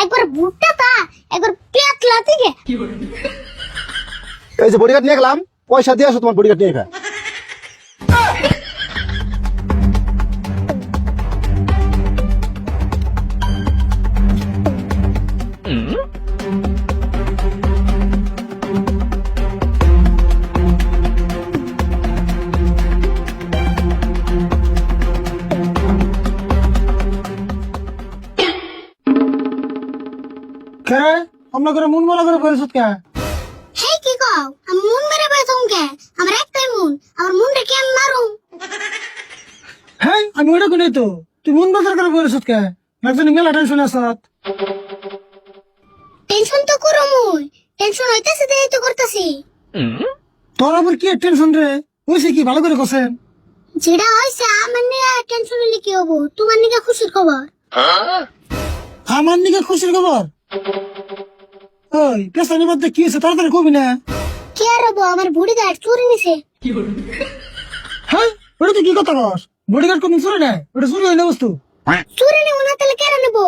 একবার ভুট্টা তা একবার পেতলা থেকে। এই যে বডিগার্ড নিয়ে গেলাম, পয়সা দিয়ে আসো তোমার বডিগার্ড নিয়ে খা। কে আপনার মন বলা করে বলেছ কে? হেই কি কও, আমি মন মেরে বসে কে? আমার একটাই মন, আমার মনটা কেন মারুম? হ্যাঁ আমি ওটা কোনে তো, তুই মন বাজার করে বলেছ কে? একজন মেলা টেনশন আসাত। টেনশন তো করো মুই, টেনশন হইতাছে দেই তো করতাছি। তোর আবার কি টেনশন রে? হইছে কি ভালো করে কছেন? যেটা হইছে আমার নিয়ে টেনশন হইলে কি হবো, তোমার নিয়ে খুশির খবর। আমার নিকে খুশির খবর? ওই পেছানি মধ্যে কি হয়েছে তাড়াতাড়ি কবি না। কি আর হবো, আমার বুড়ি গাছ চুরি নিছে। হ্যাঁ ওটা তুই কি কথা কস? বডিগার্ড কোন চুরি নাই, ওটা চুরি হয় না বস্তু। চুরি নেবো না তাহলে কেন নেবো?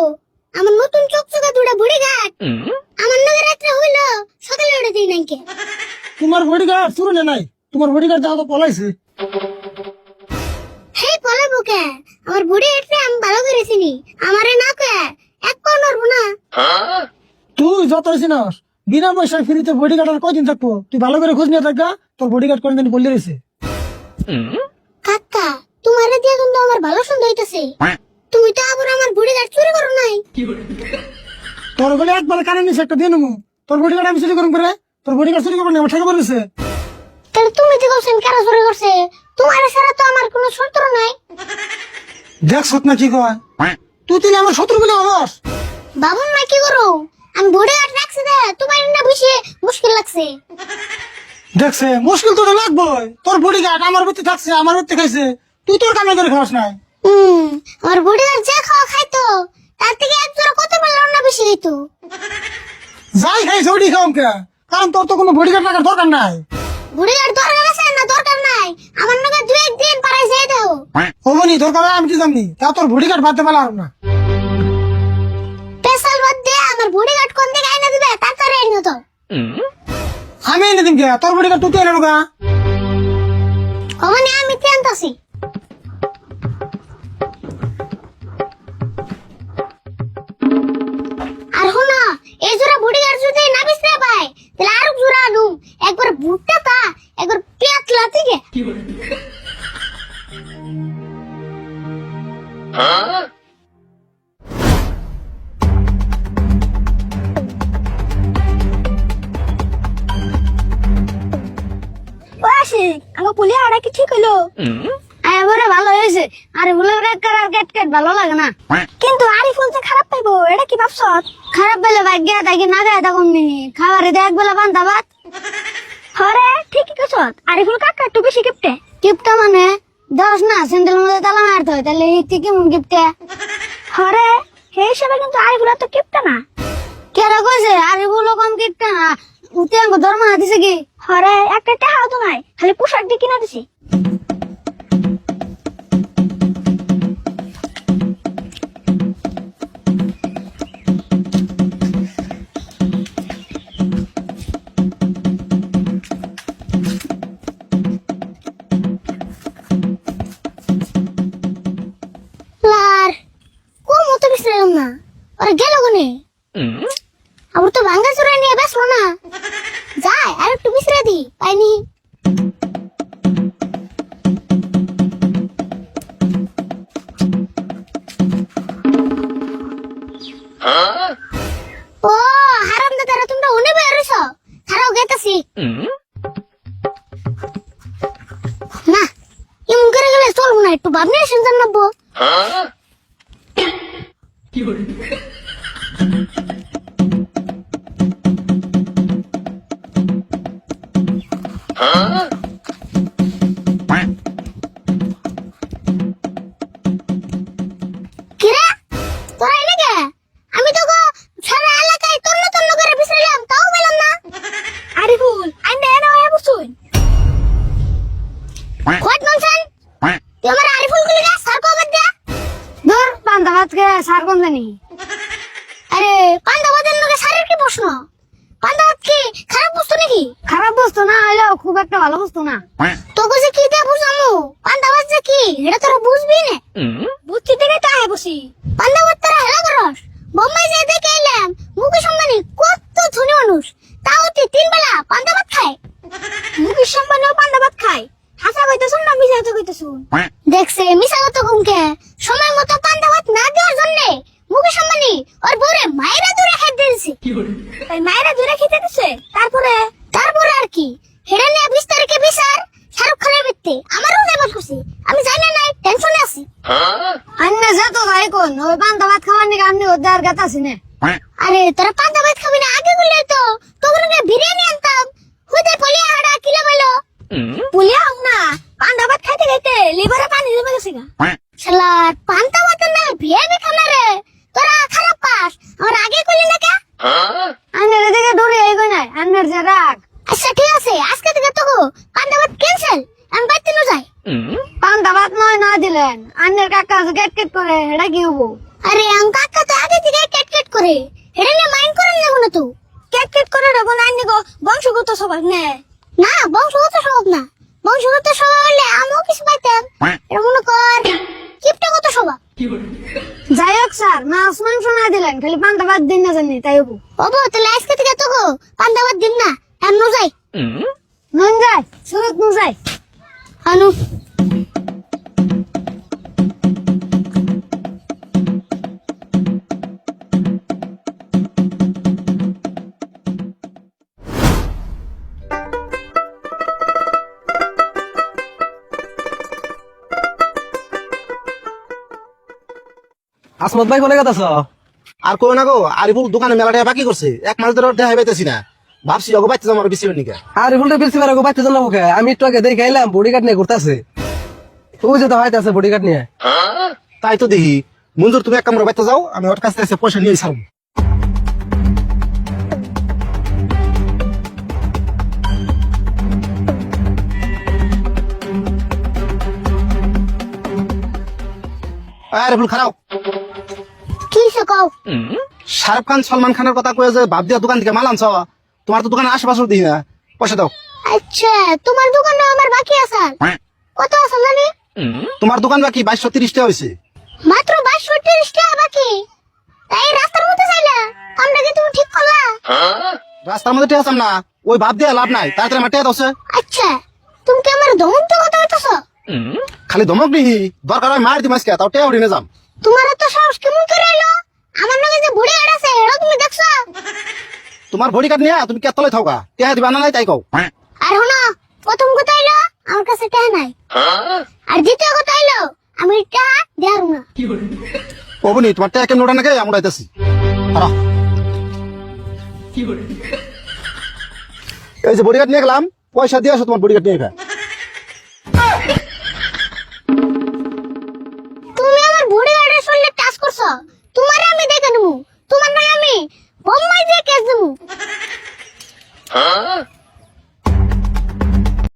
আমার নতুন চকচকা দুটা বুড়ি গাছ আমার নগে রাত্রে হইলো, সকালে উঠে দিই নাকি। তোমার বডিগার্ড চুরি নাই, তোমার বডিগার্ড যাও তো পলাইছে। হেই পলাবো কে? আমার বুড়ি এটে আমি ভালো করে চিনি, আমারে না কে এক পাও নড়বো না। তুই যত চিনস বিনা পয়সায় ফ্রিতে বডিগার্ড আর কয়দিন থাকবো? তুই ভালো করে খোঁজ নিয়ে থাকা, তোর বডিগার্ড কোন দিন বললে রয়েছে। কাকা তোমারে দিয়ে কিন্তু আমার ভালো সুন্দর হইতাছে। তুমি তো আবার আমার বুড়ি গাছ চুরি করো নাই। তোর বলে একবার কানে নিছে একটা দিয়ে নেবো, তোর বডিগার্ড আমি চুরি করুন করে? তোর বডিগার্ড চুরি করবো না, আমার ঠেকা পড়েছে। তাহলে তুমি যে বলছেন কারা চুরি করছে, তোমার ছাড়া তো আমার কোনো শত্রু নাই। দেখছ না কি কয়? তুই তিন আমার শত্রু বলে আমার বাবুন মা কি করো? আমি বুড়ি গাছ রাখছি দে, তোমার না বেশি মুশকিল লাগছে। দেখছে মুশকিল তো লাগবই, তোর বডিগার্ড আমার প্রতি থাকছে, আমার প্রতি খাইছে, তুই তোর কামে করে খাওয়াস নাই। আমার বুড়ি গাছ যে খাওয়া খাইতো তার থেকে এক জোড়া কত পারল না বেশি হইতো। যাই খাইছে ওটি খাওয়াম কে, কারণ তোর তো কোনো বডিগার্ড রাখার দরকার নাই। বুড়ি গাছ দরকার আছে না দরকার নাই, আমার নাকি দুই একদিন পারাই যেয়ে দাও। হবনি দরকার হয় আমি কি জানি, তা তোর বডিগার্ড বাদতে পারলাম না। স্পেশাল বাদ দে, আমার বুড়ি গাছ কোন দিকে আইনা দিবে তাড়াতাড়ি আইনো তো। আমি এনে দিন কে, তোর বডিগার্ড তুই এনে ঢোকা। ওখানে আমি তেনতাছি। আর শোনো, এই জোড়া বুড়ি গাছ যদি না বিছরে পায় তাহলে আরো জোড়া আনুম, একবার ভুট্টা তা একবার পেতলা থেকে। ও আশিক, আমার পুলিয়া আড়া কি ঠিক হইলো? এবারে ভালো হয়েছে। আরিফুলের গেট ভালো লাগে না, কিন্তু আরিফুল যে খারাপ পাইবো এটা কি ভাবছ? খারাপ পেলে ভাগ্য তাকে না গায়ে তখন খাবারে দেয় এক বেলা বান্ধা ভাত। হরে ঠিকই কছ, আরিফুল কাকা একটু বেশি কিপটে। কিপটা মানে দশ না স্যান্ডেল মধ্যে তালা মারতে হয়, তাহলে হিতে কেমন কিপটে? হরে সেই হিসাবে কিন্তু আরিফুল তো কিপটা না। কেরা কইছে আরিফুল কম কিপটা না? উতে আঙ্গ দরমা দিছে কি? হরে একটা টাকাও তো নাই, খালি পোশাক দিয়ে কিনা দিছি। না ওরা গেল কোনে? আবার তো ভাঙ্গা চুরা নিয়ে বেসলো না, যাই আর একটু বিশ্রে দি পাইনি। ও হারাম দাদারা তোমরা উনি বেরোছ, খারাও গেতাছি না। এমন করে গেলে চলবো না, একটু ভাবনা শুনছেন নাবো। আমি তো সারা এলাকায় তন্ন তন্ন করে বিশ্রাইলাম, তাও পেলাম না। আরিফুল আইনে এনে হয়ে বসুন হোয়াট ননসেন্স। তুই আমার আরিফুল গুলি না সার কো বাদ দে। দূর বান্দা বাদ কে সার কোন জানি। আরে পান্তা ভাতের লগে স্যারের কি প্রশ্ন? পান্তা ভাত কি খারাপ বস্তু নাকি? খারাপ বস্তু না হলেও খুব একটা ভালো বস্তু না। তোকে যে কি দিয়ে বুঝামু পান্তা ভাত যে কি এটা তোরা বুঝবি না। বুঝছি দেখে তো আয় বসি। পান্তা ভাত তোরা হেলা করস। বোম্বাই যে দেখে এলাম মুকেশ আম্বানি কত ধনী মানুষ, তাও তুই 3 বেলা পান্তা ভাত খায়। মুকেশ আম্বানিও পান্তা ভাত খায়। হাসা কইতেছুন না মিছা তো কইতেছুন? দেখছে মিছা কত কমকে সময় মতো পান্তা ভাত না দেওয়ার জন্য মুকেশ আম্বানি ওর বউরে মায়েরা দূরে খেতে দিয়েছে। তাই মায়েরা দূরে খেতে দিছে। তারপরে আর কি হেডা নিয়ে 20 তারিখে বিচার শাহরুখ খানের বিত্তে আমারও যাবার খুশি। আমি জানি না টেনশনে আছি। আন্না যা তো ভাই কোন ওই পান্তা ভাত খাওয়ার নিকে আমি ওদের গাত আছি না। আরে তোরা পান্তা ভাত খাবি না আগে বললে তো তোকে বিরিয়ানি আনতাম। হুদে পলিয়া হাড়া কিলো বলো পুলিয়া হোক না পান্তা ভাত খাইতে খাইতে লিভারে পানি জমে গেছে গা। শালা পান্তা ভাতের নামে বিয়ে খানা রে তোরা খারাপ পাস। আমার আগে কইলি না কে? আন্নের দিকে দৌড়ে এই কই নাই আন্নের যে রাগ। আচ্ছা ঠিক আছে আজকে থেকে তো পান্তা ভাত ক্যান্সেল। আমি বাইতে ন যাই। পান্তা ভাত নয় না দিলেন আন্নের কাকা গেট গেট করে এটা কি হবো? আরে আম কাকা তো আগে থেকে কেট কেট করে এটা নিয়ে মাইন্ড করেন না কোনো তো কেট কেট করে রাখো না আন্নি গো বংশগত স্বভাব নে না বংশগত স্বভাব না। বংশগত স্বভাব হলে আমিও কিছু পাইতাম। এটা মনে কর কিপটাগত স্বভাব। যাই হোক স্যার মাছ মাংস না দিলেন খালি পান্তা ভাত দিন না জানি তাই হবো। বাবু তাহলে আজকে থেকে তো পান্তা ভাত দিন না এমন যাই নুন যায় সুরত নু যায় আনু। আসমত ভাই কোনে গেছ? আর কই না গো আরিফুল দোকানে মেলা টাকা বাকি করছে, 1 মাস ধরে দেখাই পাইতেছি না। ভাবছি ওগো বাইতে আমার বেশি নিকা। আরে ফুলটা বেশি বার বাইতে জানা মুখে আমি একটু আগে দেখে আইলাম বডিগার্ড নিয়ে ঘুরতেছে। ওই যে তো হয়তো বডিগার্ড নিয়ে। তাই তো দেখি মঞ্জুর তুমি 1 কামড়ে বাইতে যাও, আমি ওর কাছ থেকে পয়সা নিয়ে ছাড়ব। আরিফুল খারাপ কি সকাও শাহরুখ খান সালমান খানের কথা কয়ে যে বাপ দিয়া দোকান থেকে মাল আনছ, তোমার তো দোকানে আশেপাশে দিই না, পয়সা দাও। আচ্ছা তোমার দোকানে আমার বাকি আছে কত আছে জানি? তোমার দোকান বাকি 2230 টাকা হয়েছে। মাত্র 2230 টাকা বাকি? তাই রাস্তার মধ্যে চাইলা আমরা কি তুমি ঠিক করলা? রাস্তার মধ্যে টেয়া না, ওই বাপ দিয়া লাভ নাই, তাড়াতাড়ি আমার টেয়া দাও। আচ্ছা তুমি কি আমার ধমক তো কথা হইতাছ? খালি ধমক নিহি, দরকার হয় মার দিমাস কে, তাও টেয়া উড়িনে যাম। তোমার তো সাহস কেমন করে এলো? আমার নাকি যে বুড়ি আড় আছে এটা তুমি দেখছো? তোমার বডি কার্ড নিয়ে তুমি কে তলে থাকা, টেয়া দিবা না নাই তাই কও। আর হনো প্রথম কথা হইলো আমার কাছে টাকা নাই, আর দ্বিতীয় কথা হইলো আমি টাকা দেব না। কবনি তোমার টেয়া কেমন ওটা নাকি আমরা আইতাছি। এই যে বডি কার্ড নিয়ে গেলাম, পয়সা দিয়ে আসো তোমার বডি কার্ড নিয়ে খা। তুমি আমার বুড়ি আড়ে শরীরে টাচ করছো, তোমারে আমি দেখে নেবো, তোমার নাকি আমি বোম্বাই দিয়ে কেস দেবো।